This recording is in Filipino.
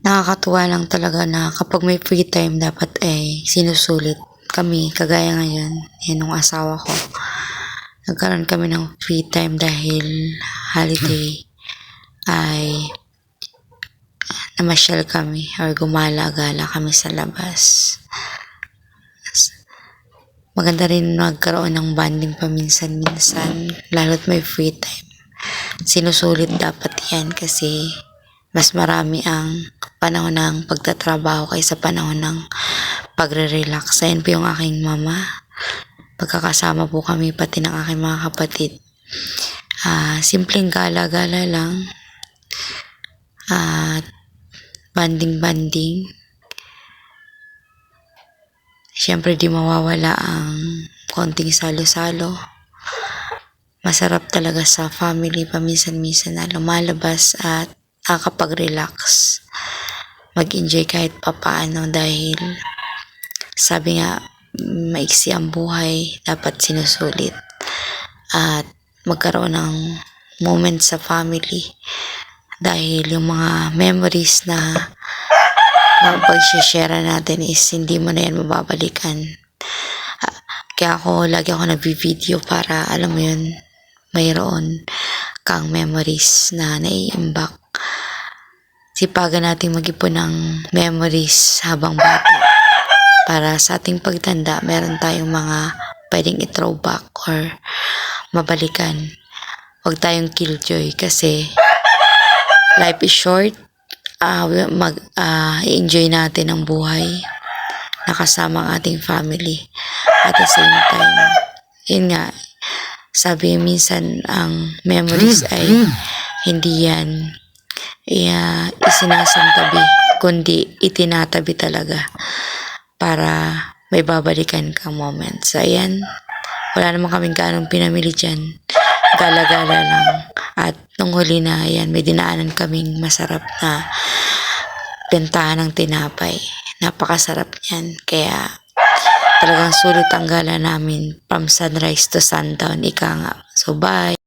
Nakakatuwa lang talaga na kapag may free time dapat ay sinusulit kami. Kagaya ngayon, yan yung asawa ko. Nagkaroon kami ng free time dahil holiday ay namasyal kami or gumala-gala kami sa labas. Maganda rin magkaroon ng bonding paminsan-minsan, lalo't may free time. Sinusulit dapat yan kasi mas marami ang panahon ng pagtatrabaho kaysa panahon ng pagre-relax. Ayan po yung aking mama. Pagkakasama po kami pati ng aking mga kapatid. Simpleng gala-gala lang. At banding-banding. Siyempre di mawawala ang konting salo-salo. Masarap talaga sa family paminsan-minsan na lumalabas at nakakapag-relax. Mag-enjoy kahit papaano dahil sabi nga maiksi ang buhay, dapat sinusulit. At magkaroon ng moment sa family dahil yung mga memories na pag-share natin is hindi mo na yan mababalikan. Kaya lagi ako nag-video para alam mo yun, mayroon kang memories na naiimbak. Sipagan natin mag-ipon ng memories habang bata para sa ating pagtanda meron tayong mga pwedeng i-throwback or mabalikan. Huwag tayong killjoy kasi life is short. I-enjoy natin ang buhay nakasama ang ating family at the same time. Yun nga, sabi minsan ang memories ay hindi yan isinasantabi kundi itinatabi talaga para may babalikan kang moment. So ayan, wala naman kaming ganong pinamili dyan, gala-gala lang. At nung huli na yan, may dinaanan kaming masarap na bentahan ng tinapay. Napakasarap yan. Kaya talagang sulit ang gala namin from sunrise to sundown. Ika nga. So bye!